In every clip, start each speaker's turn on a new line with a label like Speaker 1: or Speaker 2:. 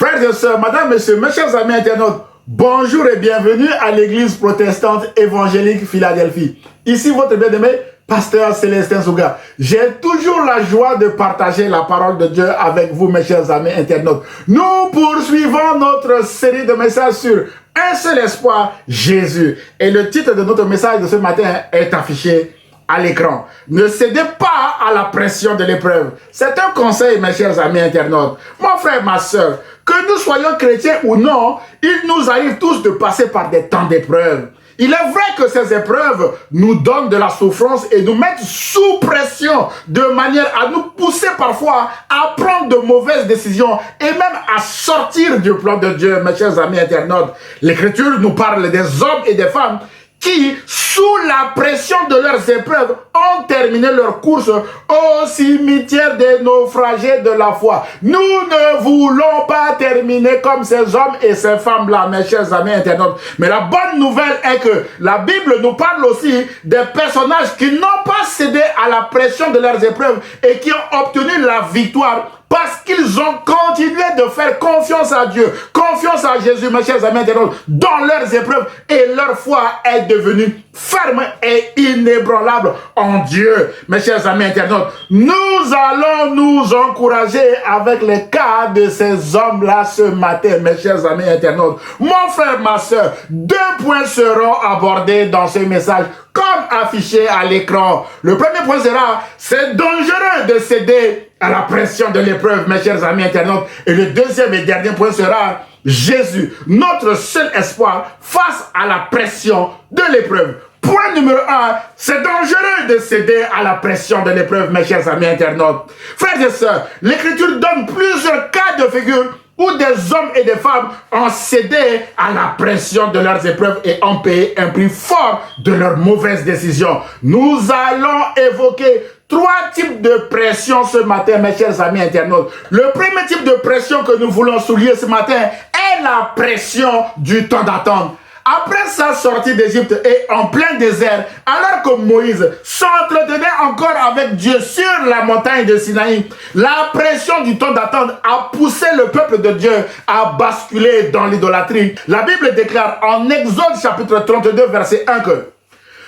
Speaker 1: Frères et sœurs, madame, messieurs, mes chers amis internautes, bonjour et bienvenue à l'église protestante évangélique Philadelphie. Ici votre bien-aimé, pasteur Célestin Souga. J'ai toujours la joie de partager la parole de Dieu avec vous, mes chers amis internautes. Nous poursuivons notre série de messages sur un seul espoir, Jésus. Et le titre de notre message de ce matin est affiché à l'écran. Ne cédez pas à la pression de l'épreuve. C'est un conseil, mes chers amis internautes. Mon frère, ma soeur, que nous soyons chrétiens ou non, il nous arrive tous de passer par des temps d'épreuve. Il est vrai que ces épreuves nous donnent de la souffrance et nous mettent sous pression de manière à nous pousser parfois à prendre de mauvaises décisions et même à sortir du plan de Dieu, mes chers amis internautes. L'Écriture nous parle des hommes et des femmes qui, sous la pression de leurs épreuves, ont terminé leur course au cimetière des naufragés de la foi. Nous ne voulons pas terminer comme ces hommes et ces femmes-là, mes chers amis internautes. Mais la bonne nouvelle est que la Bible nous parle aussi des personnages qui n'ont pas cédé à la pression de leurs épreuves et qui ont obtenu la victoire parce qu'ils ont continué de faire confiance à Dieu, confiance à Jésus, mes chers amis internautes, dans leurs épreuves, et leur foi est devenue ferme et inébranlable en Dieu. Mes chers amis internautes, nous allons nous encourager avec les cas de ces hommes-là ce matin, mes chers amis internautes. Mon frère, ma soeur, 2 points seront abordés dans ce message, comme affiché à l'écran. Le premier point sera, c'est dangereux de céder à la pression de l'épreuve, mes chers amis internautes. Et le deuxième et dernier point sera Jésus, notre seul espoir face à la pression de l'épreuve. Point numéro 1, c'est dangereux de céder à la pression de l'épreuve, mes chers amis internautes. Frères et sœurs, l'Écriture donne plusieurs cas de figure où des hommes et des femmes ont cédé à la pression de leurs épreuves et ont payé un prix fort de leurs mauvaises décisions. Nous allons évoquer 3 types de pression ce matin, mes chers amis internautes. Le premier type de pression que nous voulons souligner ce matin est la pression du temps d'attente. Après sa sortie d'Égypte et en plein désert, alors que Moïse s'entretenait encore avec Dieu sur la montagne de Sinaï, la pression du temps d'attente a poussé le peuple de Dieu à basculer dans l'idolâtrie. La Bible déclare en Exode chapitre 32 verset 1 que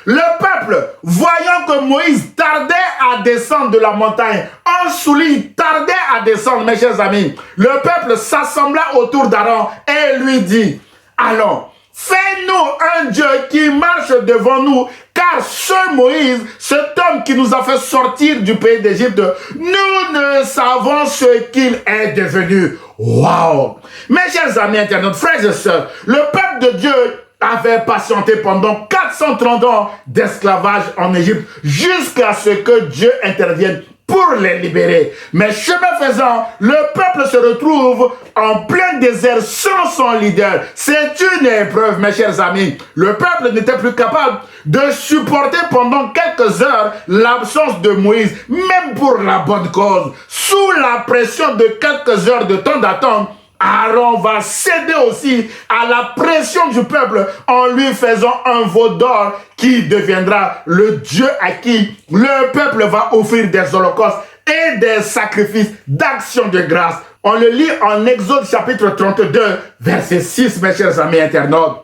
Speaker 1: le peuple, voyant que Moïse tardait à descendre de la montagne, on souligne tardait à descendre, mes chers amis, le peuple s'assembla autour d'Aaron et lui dit, allons, fais-nous un Dieu qui marche devant nous, car ce Moïse, cet homme qui nous a fait sortir du pays d'Égypte, nous ne savons ce qu'il est devenu. Waouh! Mes chers amis internautes, frères et sœurs, le peuple de Dieu avait patienté pendant 430 ans d'esclavage en Égypte jusqu'à ce que Dieu intervienne pour les libérer. Mais chemin faisant, le peuple se retrouve en plein désert sans son leader. C'est une épreuve, mes chers amis. Le peuple n'était plus capable de supporter pendant quelques heures l'absence de Moïse, même pour la bonne cause. Sous la pression de quelques heures de temps d'attente, Aaron va céder aussi à la pression du peuple en lui faisant un veau d'or qui deviendra le Dieu à qui le peuple va offrir des holocaustes et des sacrifices d'action de grâce. On le lit en Exode chapitre 32, verset 6, mes chers amis internautes.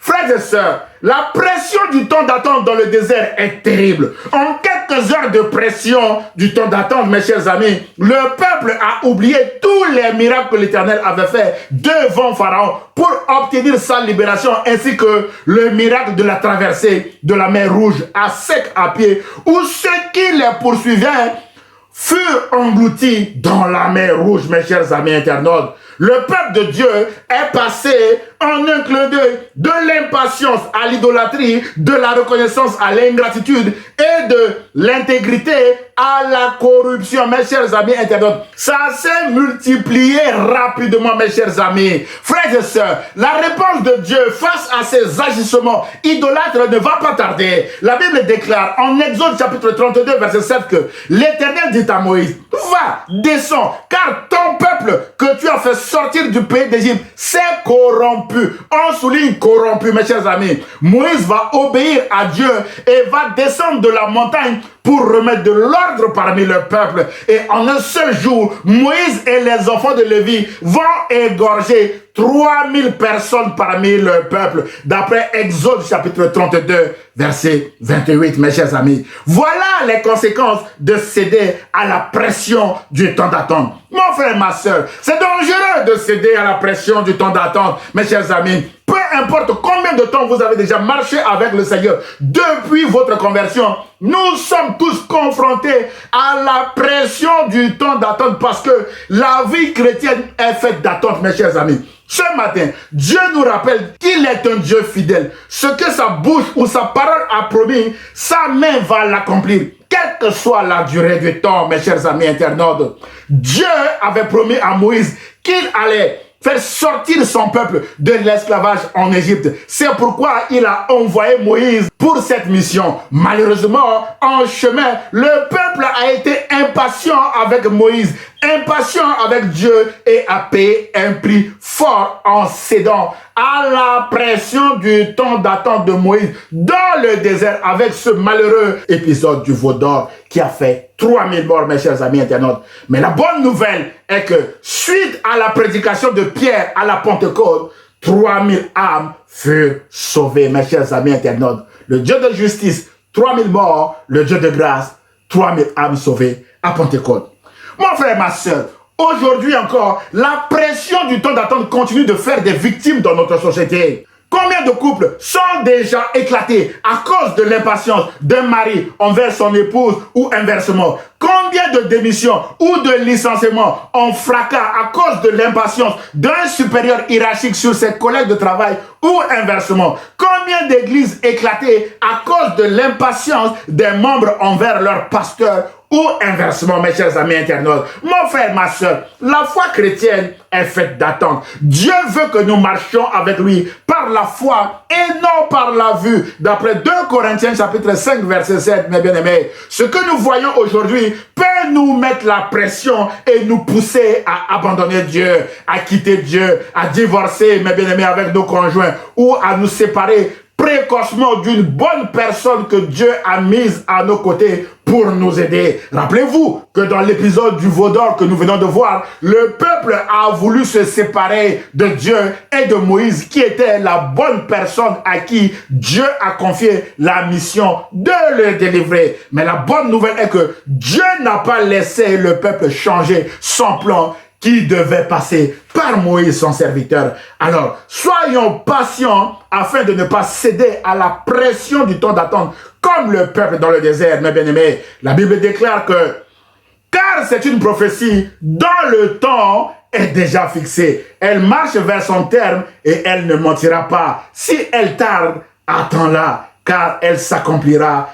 Speaker 1: Frères et sœurs, la pression du temps d'attente dans le désert est terrible. En quelques heures de pression du temps d'attente, mes chers amis, le peuple a oublié tous les miracles que l'Éternel avait fait devant Pharaon pour obtenir sa libération, ainsi que le miracle de la traversée de la mer Rouge à sec à pied, où ceux qui les poursuivaient furent engloutis dans la mer Rouge, mes chers amis internautes. Le peuple de Dieu est passé en un clin d'œil de l'impatience à l'idolâtrie, de la reconnaissance à l'ingratitude et de l'intégrité à la corruption, mes chers amis internautes. Ça s'est multiplié rapidement, mes chers amis. Frères et sœurs, la réponse de Dieu face à ces agissements idolâtres ne va pas tarder. La Bible déclare en Exode chapitre 32, verset 7 que l'Éternel dit à Moïse, va, descends, car ton peuple que tu as fait sortir du pays d'Égypte s'est corrompu. On souligne corrompu, mes chers amis. Moïse va obéir à Dieu et va descendre de la montagne pour remettre de l'ordre parmi le peuple. Et en un seul jour, Moïse et les enfants de Lévi vont égorger 3000 personnes parmi le peuple, d'après Exode chapitre 32, verset 28, mes chers amis. Voilà les conséquences de céder à la pression du temps d'attente. Mon frère, ma soeur, c'est dangereux de céder à la pression du temps d'attente, mes chers amis. Peu importe combien de temps vous avez déjà marché avec le Seigneur, depuis votre conversion, nous sommes tous confrontés à la pression du temps d'attente parce que la vie chrétienne est faite d'attente, mes chers amis. Ce matin, Dieu nous rappelle qu'il est un Dieu fidèle. Ce que sa bouche ou sa parole a promis, sa main va l'accomplir. Quelle que soit la durée du temps, mes chers amis internautes, Dieu avait promis à Moïse qu'il allait faire sortir son peuple de l'esclavage en Égypte. C'est pourquoi il a envoyé Moïse pour cette mission. Malheureusement, en chemin, le peuple a été impatient avec Moïse, impatient avec Dieu et a payé un prix fort en cédant à la pression du temps d'attente de Moïse dans le désert avec ce malheureux épisode du veau d'or qui a fait 3000 morts, mes chers amis internautes. Mais la bonne nouvelle est que suite à la prédication de Pierre à la Pentecôte, 3000 âmes furent sauvées, mes chers amis internautes. Le Dieu de justice, 3000 morts, le Dieu de grâce, 3000 âmes sauvées à Pentecôte. Mon frère, ma soeur, aujourd'hui encore, la pression du temps d'attente continue de faire des victimes dans notre société. Combien de couples sont déjà éclatés à cause de l'impatience d'un mari envers son épouse ou inversement? Combien de démissions ou de licenciements ont fracas à cause de l'impatience d'un supérieur hiérarchique sur ses collègues de travail ou inversement? Combien d'églises éclatées à cause de l'impatience des membres envers leur pasteur ou inversement, mes chers amis internautes? Mon frère, ma soeur, la foi chrétienne est faite d'attente. Dieu veut que nous marchions avec lui par la foi et non par la vue. D'après 2 Corinthiens chapitre 5 verset 7, mes bien-aimés, ce que nous voyons aujourd'hui peut nous mettre la pression et nous pousser à abandonner Dieu, à quitter Dieu, à divorcer, mes bien-aimés, avec nos conjoints ou à nous séparer précocement d'une bonne personne que Dieu a mise à nos côtés pour nous aider. Rappelez-vous que dans l'épisode du veau d'or que nous venons de voir, le peuple a voulu se séparer de Dieu et de Moïse, qui était la bonne personne à qui Dieu a confié la mission de le délivrer. Mais la bonne nouvelle est que Dieu n'a pas laissé le peuple changer son plan qui devait passer par Moïse, son serviteur. Alors, soyons patients afin de ne pas céder à la pression du temps d'attente, comme le peuple dans le désert, mes bien-aimés. La Bible déclare que, car c'est une prophétie dont le temps est déjà fixé. Elle marche vers son terme et elle ne mentira pas. Si elle tarde, attends-la, car elle s'accomplira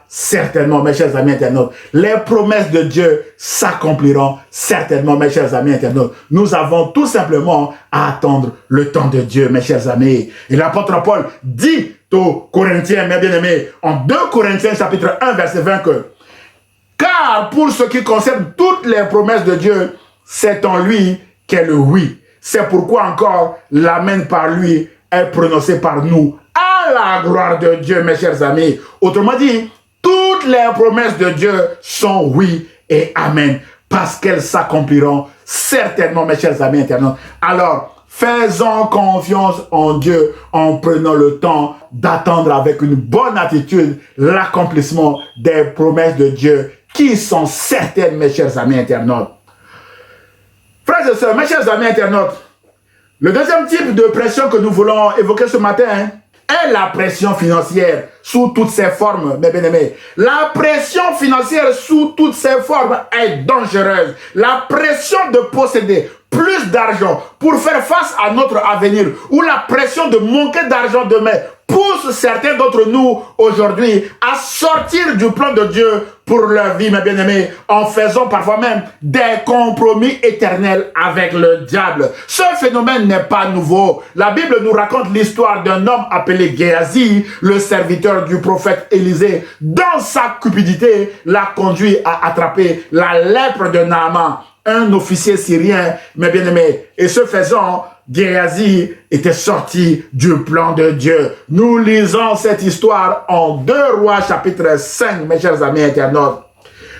Speaker 1: certainement, mes chers amis internautes. Les promesses de Dieu s'accompliront certainement, mes chers amis internautes. Nous avons tout simplement à attendre le temps de Dieu, mes chers amis. Et l'apôtre Paul dit aux Corinthiens, mes bien-aimés, en 2 Corinthiens chapitre 1 verset 20 que « Car pour ce qui concerne toutes les promesses de Dieu, c'est en lui qu'est le oui. C'est pourquoi encore l'amen par lui est prononcé par nous à la gloire de Dieu, mes chers amis. » Autrement dit, toutes les promesses de Dieu sont oui et amen, parce qu'elles s'accompliront certainement, mes chers amis internautes. Alors, faisons confiance en Dieu en prenant le temps d'attendre avec une bonne attitude l'accomplissement des promesses de Dieu qui sont certaines, mes chers amis internautes. Frères et sœurs, mes chers amis internautes, le deuxième type de pression que nous voulons évoquer ce matin est la pression financière sous toutes ses formes, mes bien-aimés. La pression financière sous toutes ses formes est dangereuse. La pression de posséder plus d'argent pour faire face à notre avenir ou la pression de manquer d'argent demain pousse certains d'entre nous aujourd'hui à sortir du plan de Dieu pour leur vie, mes bien-aimés, en faisant parfois même des compromis éternels avec le diable. Ce phénomène n'est pas nouveau. La Bible nous raconte l'histoire d'un homme appelé Géasi, le serviteur du prophète Élisée. Dans sa cupidité, l'a conduit à attraper la lèpre de Naaman, un officier syrien, mes bien-aimés. Et ce faisant, Géasi était sorti du plan de Dieu. Nous lisons cette histoire en 2 Rois chapitre 5, mes chers amis internautes.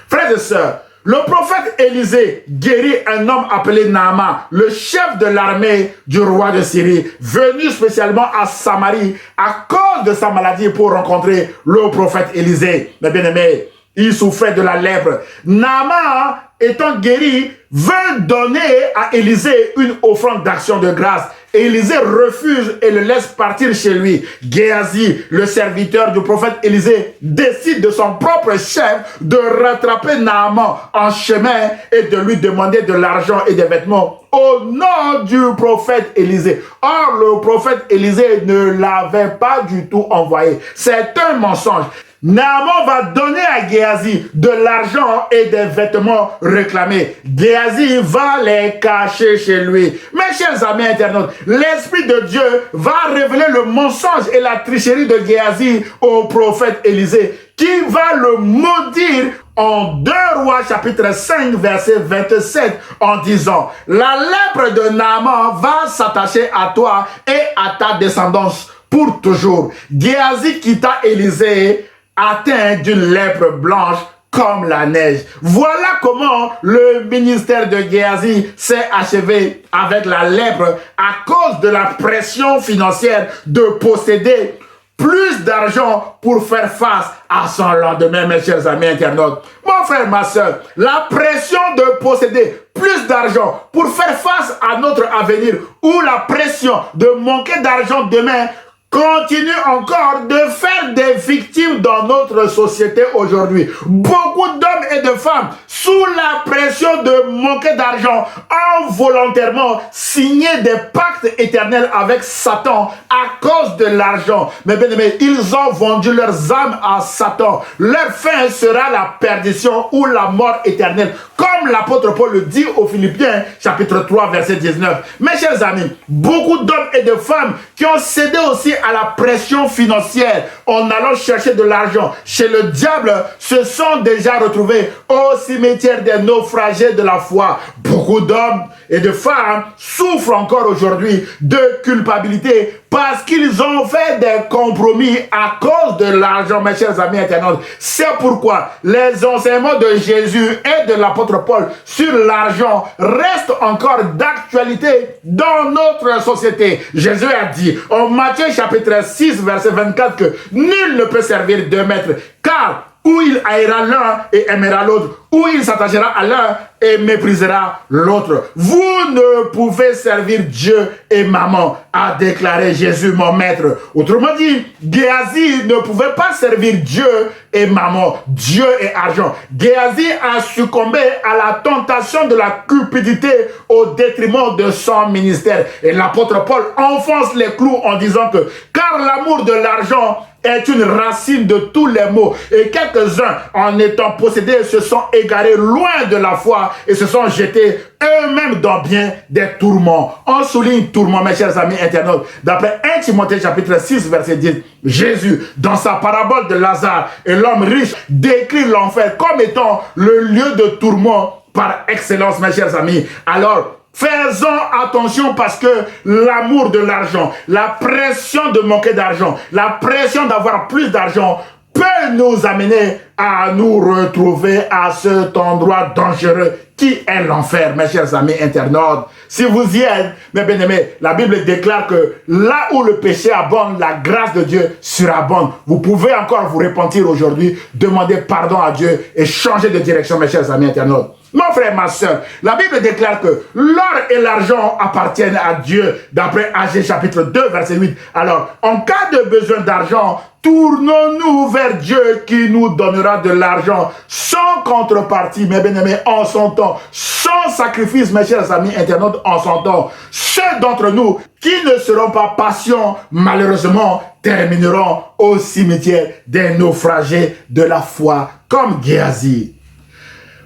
Speaker 1: Frères et sœurs, le prophète Élisée guérit un homme appelé Naaman, le chef de l'armée du roi de Syrie, venu spécialement à Samarie à cause de sa maladie pour rencontrer le prophète Élisée. Mes bien-aimés, il souffrait de la lèpre. Naaman, étant guéri, veut donner à Élisée une offrande d'action de grâce. Élisée refuse et le laisse partir chez lui. Géasi, le serviteur du prophète Élisée, décide de son propre chef de rattraper Naaman en chemin et de lui demander de l'argent et des vêtements au nom du prophète Élisée. Or, le prophète Élisée ne l'avait pas du tout envoyé. C'est un mensonge. Naaman va donner à Géasi de l'argent et des vêtements réclamés. Géasi va les cacher chez lui. Mes chers amis internautes, l'Esprit de Dieu va révéler le mensonge et la tricherie de Géasi au prophète Élisée, qui va le maudire en 2 Rois chapitre 5 verset 27 en disant: la lèpre de Naaman va s'attacher à toi et à ta descendance pour toujours. Géasi quitta Élisée atteint d'une lèpre blanche comme la neige. Voilà comment le ministère de Géasi s'est achevé avec la lèpre à cause de la pression financière de posséder plus d'argent pour faire face à son lendemain, mes chers amis internautes. Mon frère, ma soeur, la pression de posséder plus d'argent pour faire face à notre avenir ou la pression de manquer d'argent demain continue encore de faire des victimes dans notre société aujourd'hui. Beaucoup d'hommes et de femmes, sous la pression de manquer d'argent, ont volontairement signé des pactes éternels avec Satan à cause de l'argent. Mais bien aimés, ils ont vendu leurs âmes à Satan. Leur fin sera la perdition ou la mort éternelle. Comme l'apôtre Paul le dit aux Philippiens, chapitre 3, verset 19. Mes chers amis, beaucoup d'hommes et de femmes qui ont cédé aussi à la pression financière en allant chercher de l'argent chez le diable se sont déjà retrouvés au cimetière des naufragés de la foi. Beaucoup d'hommes et de femmes souffrent encore aujourd'hui de culpabilité parce qu'ils ont fait des compromis à cause de l'argent, mes chers amis internautes. C'est pourquoi les enseignements de Jésus et de l'apôtre Paul sur l'argent restent encore d'actualité dans notre société. Jésus a dit en Matthieu chapitre 6 verset 24 que nul ne peut servir deux maîtres, car ou il haïra l'un et aimera l'autre, ou il s'attachera à l'un et méprisera l'autre. Vous ne pouvez servir Dieu et maman, a déclaré Jésus, mon maître. Autrement dit, Géasi ne pouvait pas servir Dieu et maman, Dieu et argent. Géasi a succombé à la tentation de la cupidité au détriment de son ministère. Et l'apôtre Paul enfonce les clous en disant que car l'amour de l'argent est une racine de tous les maux. Et quelques-uns, en étant possédés, se sont égarés loin de la foi et se sont jetés eux-mêmes dans bien des tourments. On souligne tourments, mes chers amis internautes. D'après 1 Timothée chapitre 6, verset 10, Jésus, dans sa parabole de Lazare et l'homme riche, décrit l'enfer comme étant le lieu de tourment par excellence, mes chers amis. Alors, faisons attention parce que l'amour de l'argent, la pression de manquer d'argent, la pression d'avoir plus d'argent peut nous amener à nous retrouver à cet endroit dangereux qui est l'enfer, mes chers amis internautes. Si vous y êtes, mes bien-aimés, la Bible déclare que là où le péché abonde, la grâce de Dieu surabonde. Vous pouvez encore vous repentir aujourd'hui, demander pardon à Dieu et changer de direction, mes chers amis internautes. Mon frère, ma soeur, la Bible déclare que l'or et l'argent appartiennent à Dieu, d'après Agé chapitre 2, verset 8. Alors, en cas de besoin d'argent, tournons-nous vers Dieu qui nous donnera de l'argent sans contrepartie, mes bien-aimés, en son temps, sans sacrifice, mes chers amis internautes, en son temps. Ceux d'entre nous qui ne seront pas patients, malheureusement, termineront au cimetière des naufragés de la foi, comme Géasi.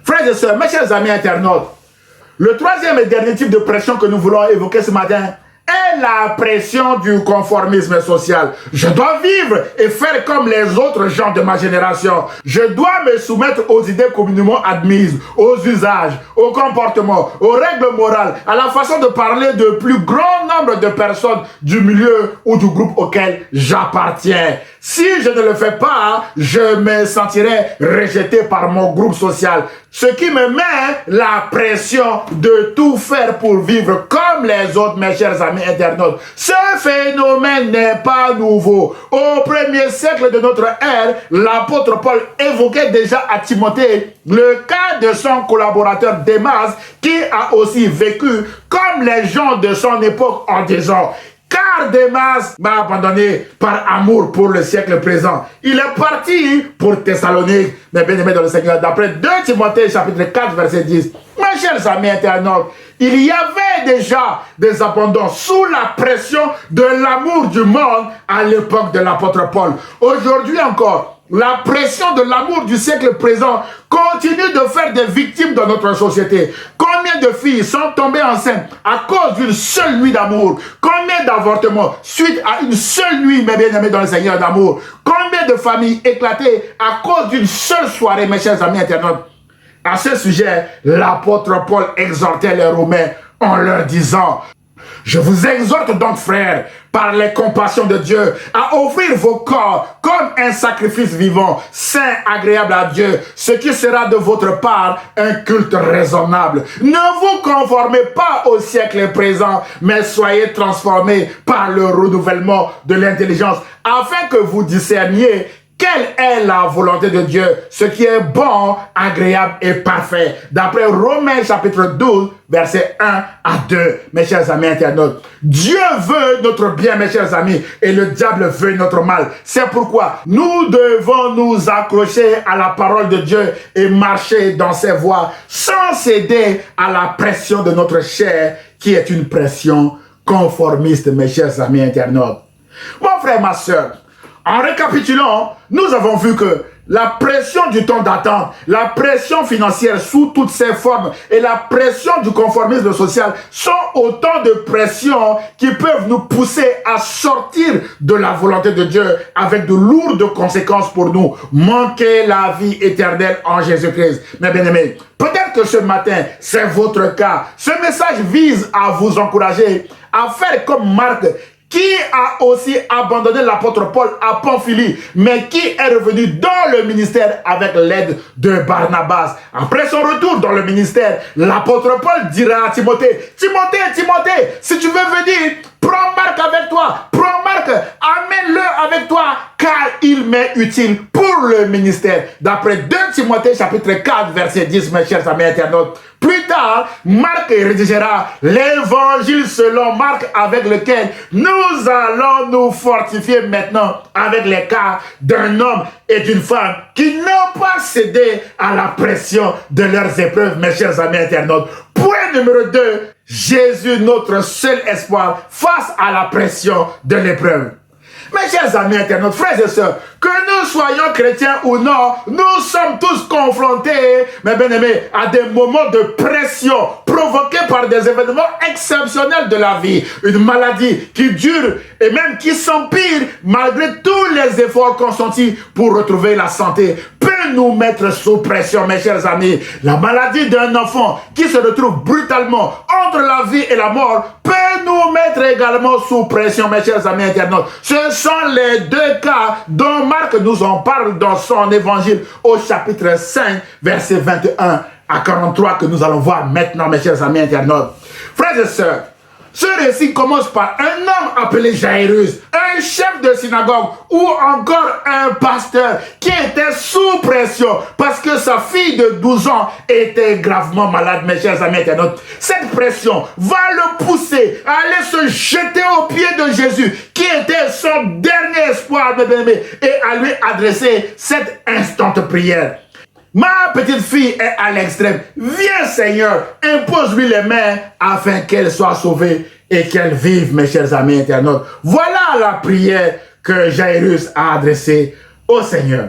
Speaker 1: Frères et sœurs, mes chers amis internautes, le troisième et dernier type de pression que nous voulons évoquer ce matin est la pression du conformisme social. Je dois vivre et faire comme les autres gens de ma génération. Je dois me soumettre aux idées communément admises, aux usages, aux comportements, aux règles morales, à la façon de parler de plus grand nombre de personnes du milieu ou du groupe auquel j'appartiens. Si je ne le fais pas, je me sentirai rejeté par mon groupe social. Ce qui me met la pression de tout faire pour vivre comme les autres, mes chers amis internautes. Ce phénomène n'est pas nouveau. Au premier siècle de notre ère, l'apôtre Paul évoquait déjà à Timothée le cas de son collaborateur Démas qui a aussi vécu comme les gens de son époque en disant: car Démas m'a abandonné par amour pour le siècle présent. Il est parti pour Thessalonique, mes bien-aimés dans le Seigneur, d'après 2 Timothée chapitre 4 verset 10. Mes chers amis internautes, il y avait déjà des abandons sous la pression de l'amour du monde à l'époque de l'apôtre Paul. Aujourd'hui encore, la pression de l'amour du siècle présent continue de faire des victimes dans notre société. Combien de filles sont tombées enceintes à cause d'une seule nuit d'amour? Combien d'avortements suite à une seule nuit, mes bien-aimés dans le Seigneur, d'amour? Combien de familles éclatées à cause d'une seule soirée, mes chers amis internautes? À ce sujet, l'apôtre Paul exhortait les Romains en leur disant: je vous exhorte donc, frères, par les compassions de Dieu, à offrir vos corps comme un sacrifice vivant, saint, agréable à Dieu, ce qui sera de votre part un culte raisonnable. Ne vous conformez pas au siècle présent, mais soyez transformés par le renouvellement de l'intelligence, afin que vous discerniez quelle est la volonté de Dieu, ce qui est bon, agréable et parfait. D'après Romains chapitre 12, versets 1 à 2, mes chers amis internautes. Dieu veut notre bien, mes chers amis, et le diable veut notre mal. C'est pourquoi nous devons nous accrocher à la parole de Dieu et marcher dans ses voies, sans céder à la pression de notre chair, qui est une pression conformiste, mes chers amis internautes. Mon frère, ma soeur, en récapitulant, nous avons vu que la pression du temps d'attente, la pression financière sous toutes ses formes et la pression du conformisme social sont autant de pressions qui peuvent nous pousser à sortir de la volonté de Dieu avec de lourdes conséquences pour nous. Manquer la vie éternelle en Jésus-Christ. Mes bien-aimés, peut-être que ce matin, c'est votre cas. Ce message vise à vous encourager à faire comme Marc, qui a aussi abandonné l'apôtre Paul à Pamphylie, mais qui est revenu dans le ministère avec l'aide de Barnabas. Après son retour dans le ministère, l'apôtre Paul dira à Timothée: Timothée, si tu veux venir, prends Marc avec toi, amène-le avec toi, car il m'est utile pour le ministère. D'après 2 Timothée chapitre 4 verset 10, mes chers amis internautes. Plus tard, Marc rédigera l'évangile selon Marc, avec lequel nous allons nous fortifier maintenant avec les cas d'un homme et d'une femme qui n'ont pas cédé à la pression de leurs épreuves, mes chers amis internautes. Point numéro 2, Jésus, notre seul espoir face à la pression de l'épreuve. Mes chers amis internautes, frères et sœurs, que nous soyons chrétiens ou non, nous sommes tous confrontés, mes bien-aimés, à des moments de pression provoqués par des événements exceptionnels de la vie. Une maladie qui dure et même qui s'empire malgré tous les efforts consentis pour retrouver la santé peut nous mettre sous pression, mes chers amis. La maladie d'un enfant qui se retrouve brutalement entre la vie et la mort peut nous mettre également sous pression, mes chers amis internautes. Ce sont les deux cas dont Marc nous en parle dans son évangile au chapitre 5, verset 21 à 43 que nous allons voir maintenant, mes chers amis internautes. Frères et sœurs, ce récit commence par un homme appelé Jairus, un chef de synagogue ou encore un pasteur qui était sous pression parce que sa fille de 12 ans était gravement malade, mes chers amis internautes. Cette pression va le pousser à aller se jeter aux pieds de Jésus, qui était son dernier espoir, mes bien-aimés, et à lui adresser cette instante prière. Ma petite fille est à l'extrême. Viens, Seigneur, impose-lui les mains afin qu'elle soit sauvée et qu'elle vive, mes chers amis internautes. Voilà la prière que Jairus a adressée au Seigneur.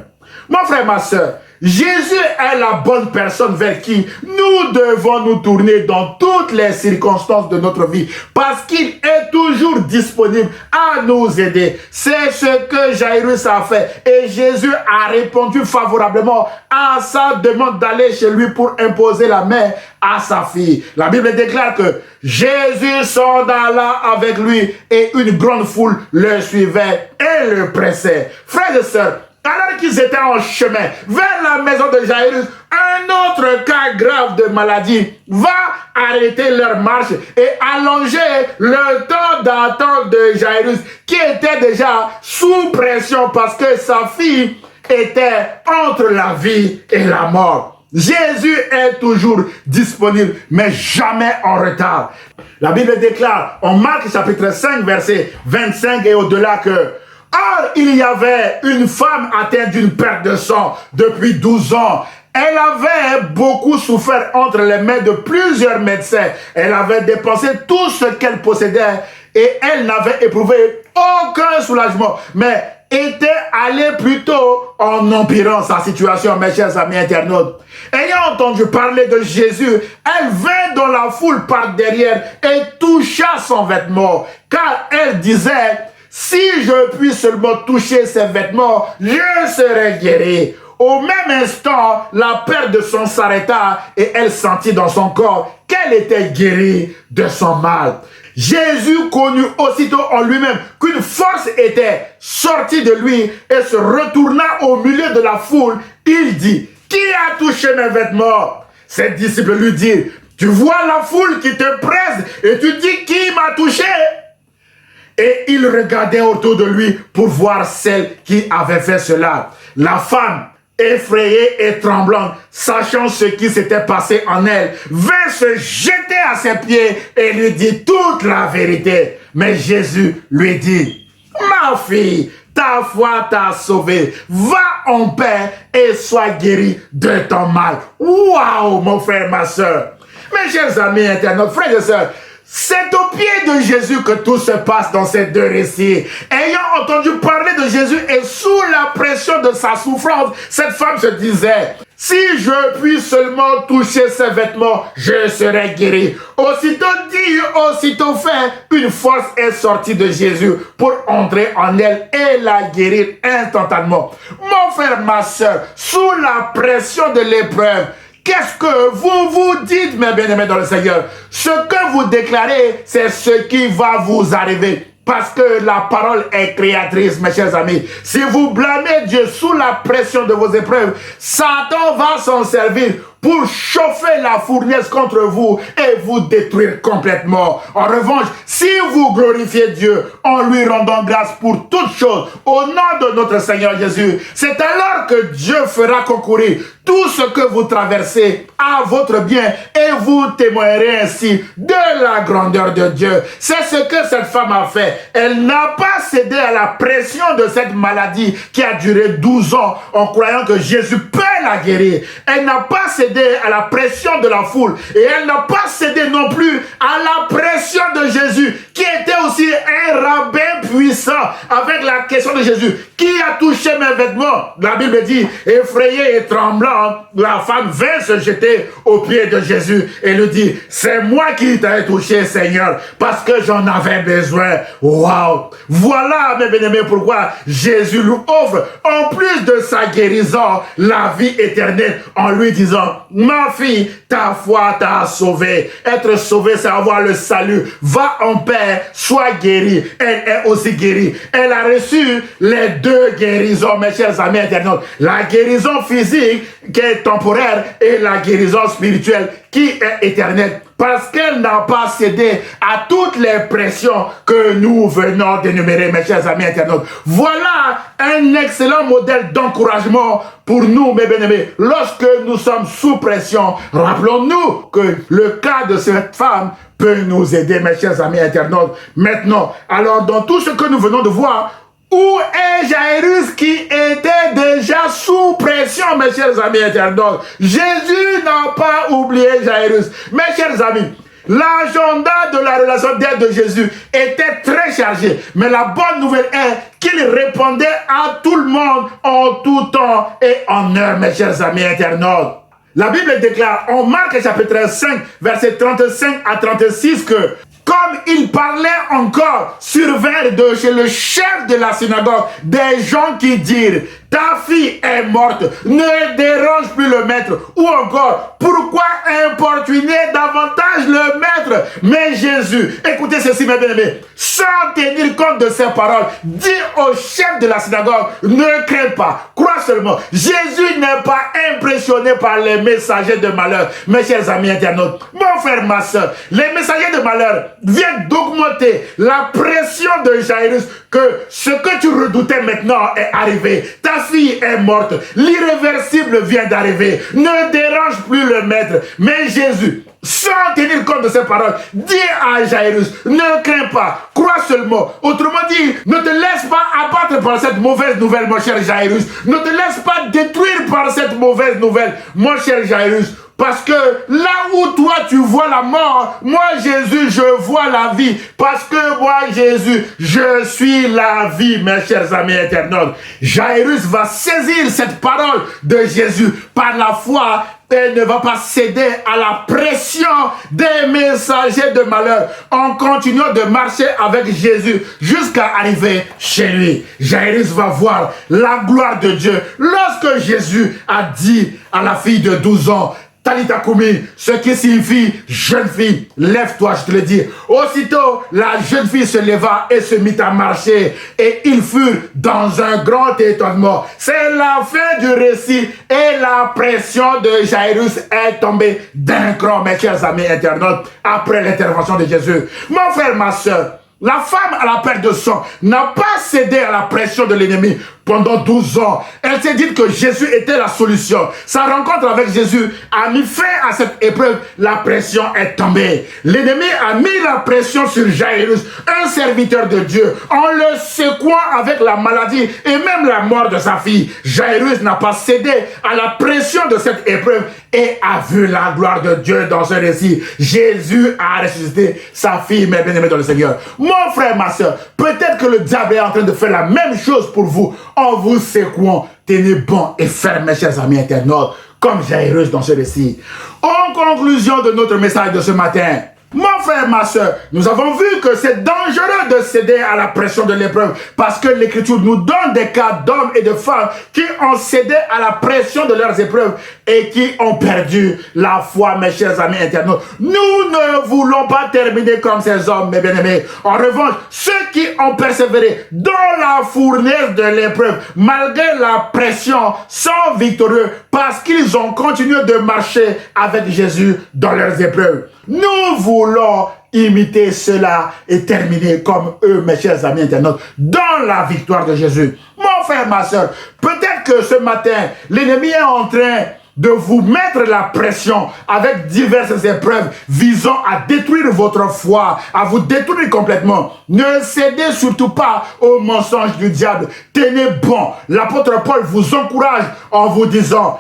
Speaker 1: Mon frère, ma soeur, Jésus est la bonne personne vers qui nous devons nous tourner dans toutes les circonstances de notre vie parce qu'il est toujours disponible à nous aider. C'est ce que Jairus a fait et Jésus a répondu favorablement à sa demande d'aller chez lui pour imposer la main à sa fille. La Bible déclare que Jésus s'en alla avec lui et une grande foule le suivait et le pressait. Frères et sœurs, alors qu'ils étaient en chemin vers la maison de Jairus, un autre cas grave de maladie va arrêter leur marche et allonger le temps d'attente de Jairus qui était déjà sous pression parce que sa fille était entre la vie et la mort. Jésus est toujours disponible, mais jamais en retard. La Bible déclare en Marc chapitre 5, verset 25 et au-delà que or, il y avait une femme atteinte d'une perte de sang depuis 12 ans. Elle avait beaucoup souffert entre les mains de plusieurs médecins. Elle avait dépensé tout ce qu'elle possédait et elle n'avait éprouvé aucun soulagement. Mais était allée plutôt en empirant sa situation, mes chers amis internautes. Ayant entendu parler de Jésus, elle vint dans la foule par derrière et toucha son vêtement, car elle disait: si je puis seulement toucher ses vêtements, je serai guéri. Au même instant, la perte de sang s'arrêta et elle sentit dans son corps qu'elle était guérie de son mal. Jésus connut aussitôt en lui-même qu'une force était sortie de lui et se retourna au milieu de la foule. Il dit: qui a touché mes vêtements? Ses disciples lui dirent: tu vois la foule qui te presse et tu dis: qui m'a touché? Et il regardait autour de lui pour voir celle qui avait fait cela. La femme, effrayée et tremblante, sachant ce qui s'était passé en elle, vint se jeter à ses pieds et lui dit toute la vérité. Mais Jésus lui dit: ma fille, ta foi t'a sauvée. Va en paix et sois guérie de ton mal. Waouh, mon frère, ma soeur. Mes chers amis internautes, frères et sœurs, c'est au pied de Jésus que tout se passe dans ces deux récits. Ayant entendu parler de Jésus et sous la pression de sa souffrance, cette femme se disait: si je puis seulement toucher ses vêtements, je serai guéri. Aussitôt dit, aussitôt fait, une force est sortie de Jésus pour entrer en elle et la guérir instantanément. Mon frère, ma soeur, sous la pression de l'épreuve, qu'est-ce que vous vous dites, mes bien-aimés dans le Seigneur? Ce que vous déclarez, c'est ce qui va vous arriver. Parce que la parole est créatrice, mes chers amis. Si vous blâmez Dieu sous la pression de vos épreuves, Satan va s'en servir pour chauffer la fournaise contre vous et vous détruire complètement. En revanche, si vous glorifiez Dieu en lui rendant grâce pour toutes choses au nom de notre Seigneur Jésus, c'est alors que Dieu fera concourir tout ce que vous traversez à votre bien et vous témoignerez ainsi de la grandeur de Dieu. C'est ce que cette femme a fait. Elle n'a pas cédé à la pression de cette maladie qui a duré 12 ans en croyant que Jésus peut la guérir. Elle n'a pas cédé à la pression de la foule et elle n'a pas cédé non plus à la pression de Jésus qui était aussi un rabbin puissant avec la question de Jésus: qui a touché mes vêtements? La Bible dit: effrayée et tremblante, la femme vint se jeter aux pieds de Jésus et lui dit: c'est moi qui t'ai touché, Seigneur, parce que j'en avais besoin. Waouh! Voilà, mes bien-aimés, pourquoi Jésus lui offre, en plus de sa guérison, la vie éternelle en lui disant: ma fille, ta foi t'a sauvée. Être sauvé, c'est avoir le salut. Va en paix, sois guérie. Elle est aussi guérie. Elle a reçu les deux guérisons, mes chers amis internautes. La guérison physique qui est temporaire et la guérison spirituelle qui est éternelle. Parce qu'elle n'a pas cédé à toutes les pressions que nous venons d'énumérer, mes chers amis internautes. Voilà un excellent modèle d'encouragement pour nous, mes bien-aimés. Lorsque nous sommes sous pression, rappelons-nous que le cas de cette femme peut nous aider, mes chers amis internautes. Maintenant, alors dans tout ce que nous venons de voir, où est Jairus qui était déjà sous pression, mes chers amis internautes? Jésus n'a pas oublié Jairus. Mes chers amis, L'agenda de la relation d'aide de Jésus était très chargé. Mais la bonne nouvelle est qu'il répondait à tout le monde en tout temps et en heure, mes chers amis internautes. La Bible déclare en Marc chapitre 5, versets 35 à 36 que comme il parlait encore, survinrent de chez le chef de la synagogue des gens qui dirent « Ta fille est morte, ne dérange plus le maître. » Ou encore « Pourquoi importuner davantage le maître ?» Mais Jésus, écoutez ceci mes bien-aimés, sans tenir compte de ces paroles, dit au chef de la synagogue « Ne crains pas, crois seulement. » Jésus n'est pas impressionné par les messagers de malheur. Mes chers amis internautes, mon frère, ma soeur, les messagers de malheur viennent d'augmenter la pression de Jairus que ce que tu redoutais maintenant est arrivé. Ta fille est morte. L'irréversible vient d'arriver. Ne dérange plus le maître. Mais Jésus, sans tenir compte de ces paroles, dit à Jairus, ne crains pas, crois seulement. Autrement dit, ne te laisse pas abattre par cette mauvaise nouvelle, mon cher Jairus. Ne te laisse pas détruire par cette mauvaise nouvelle, mon cher Jairus. Parce que là où toi tu vois la mort, moi Jésus je vois la vie. Parce que moi Jésus je suis la vie, mes chers amis internautes. Jairus va saisir cette parole de Jésus par la foi et ne va pas céder à la pression des messagers de malheur en continuant de marcher avec Jésus jusqu'à arriver chez lui. Jairus va voir la gloire de Dieu lorsque Jésus a dit à la fille de 12 ans, Talita Koumi, ce qui signifie jeune fille, lève-toi, je te le dis. Aussitôt, la jeune fille se leva et se mit à marcher et ils furent dans un grand étonnement. C'est la fin du récit et la pression de Jairus est tombée d'un cran, mes chers amis internautes, après l'intervention de Jésus. Mon frère, ma soeur, la femme à la perte de sang n'a pas cédé à la pression de l'ennemi pendant 12 ans. Elle s'est dit que Jésus était la solution. Sa rencontre avec Jésus a mis fin à cette épreuve. La pression est tombée. L'ennemi a mis la pression sur Jairus, un serviteur de Dieu, en le secouant avec la maladie et même la mort de sa fille. Jairus n'a pas cédé à la pression de cette épreuve et a vu la gloire de Dieu dans ce récit. Jésus a ressuscité sa fille, mes bien-aimés dans le Seigneur. Mon frère, ma soeur, peut-être que le diable est en train de faire la même chose pour vous en vous secouant. Tenez bon et ferme, mes chers amis internautes, comme Jairus dans ce récit. En conclusion de notre message de ce matin, mon frère, ma soeur, nous avons vu que c'est dangereux de céder à la pression de l'épreuve parce que l'Écriture nous donne des cas d'hommes et de femmes qui ont cédé à la pression de leurs épreuves et qui ont perdu la foi, mes chers amis internautes. Nous ne voulons pas terminer comme ces hommes, mes bien-aimés. En revanche, ceux qui ont persévéré dans la fournaise de l'épreuve, malgré la pression, sont victorieux parce qu'ils ont continué de marcher avec Jésus dans leurs épreuves. Nous voulons imiter cela et terminer comme eux, mes chers amis internautes, dans la victoire de Jésus. Mon frère, ma soeur, peut-être que ce matin, l'ennemi est en train de vous mettre la pression avec diverses épreuves visant à détruire votre foi, à vous détruire complètement. Ne cédez surtout pas aux mensonges du diable. Tenez bon. L'apôtre Paul vous encourage en vous disant,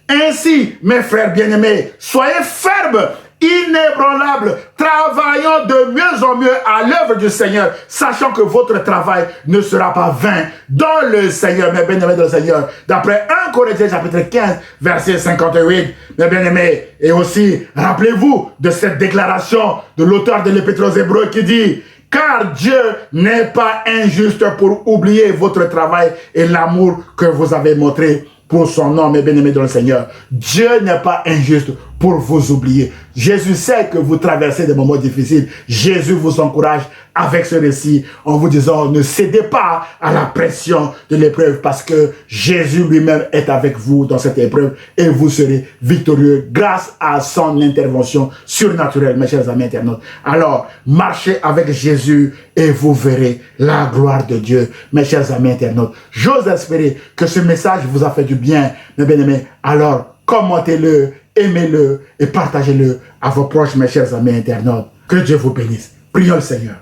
Speaker 1: ainsi, mes frères bien-aimés, soyez fermes, inébranlables, travaillant de mieux en mieux à l'œuvre du Seigneur, sachant que votre travail ne sera pas vain dans le Seigneur, mes bien-aimés dans le Seigneur. D'après 1 Corinthiens chapitre 15, verset 58, mes bien-aimés. Et aussi, rappelez-vous de cette déclaration de l'auteur de l'Épître aux Hébreux qui dit, car Dieu n'est pas injuste pour oublier votre travail et l'amour que vous avez montré pour son nom, mes bien-aimés dans le Seigneur. Dieu n'est pas injuste pour vous oublier. Jésus sait que vous traversez des moments difficiles. Jésus vous encourage avec ce récit en vous disant ne cédez pas à la pression de l'épreuve parce que Jésus lui-même est avec vous dans cette épreuve et vous serez victorieux grâce à son intervention surnaturelle, mes chers amis internautes. Alors, marchez avec Jésus et vous verrez la gloire de Dieu, mes chers amis internautes. J'ose espérer que ce message vous a fait du bien, mes bien-aimés. Alors, commentez-le, aimez-le et partagez-le à vos proches, mes chers amis internautes. Que Dieu vous bénisse. Prions le Seigneur.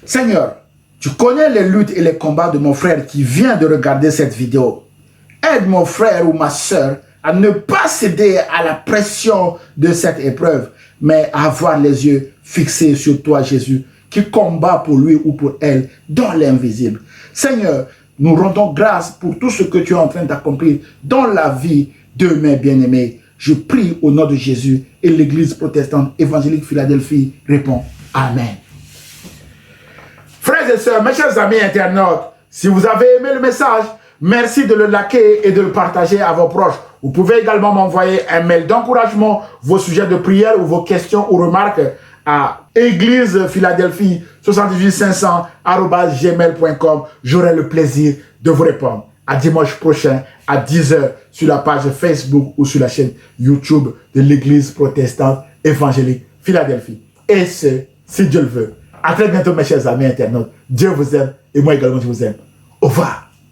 Speaker 1: Seigneur, tu connais les luttes et les combats de mon frère qui vient de regarder cette vidéo. Aide mon frère ou ma soeur à ne pas céder à la pression de cette épreuve, mais à avoir les yeux fixés sur toi, Jésus, qui combat pour lui ou pour elle dans l'invisible. Seigneur, nous rendons grâce pour tout ce que tu es en train d'accomplir dans la vie de mes bien-aimés. Je prie au nom de Jésus et l'Église protestante évangélique Philadelphie répond Amen. Frères et sœurs, mes chers amis internautes, si vous avez aimé le message, merci de le liker et de le partager à vos proches. Vous pouvez également m'envoyer un mail d'encouragement, vos sujets de prière ou vos questions ou remarques à Église Philadelphie 78500@gmail.com. J'aurai le plaisir de vous répondre. À dimanche prochain à 10h sur la page Facebook ou sur la chaîne YouTube de l'Église protestante évangélique Philadelphie. Et ce, si Dieu le veut. À très bientôt mes chers amis internautes. Dieu vous aime et moi également je vous aime. Au revoir.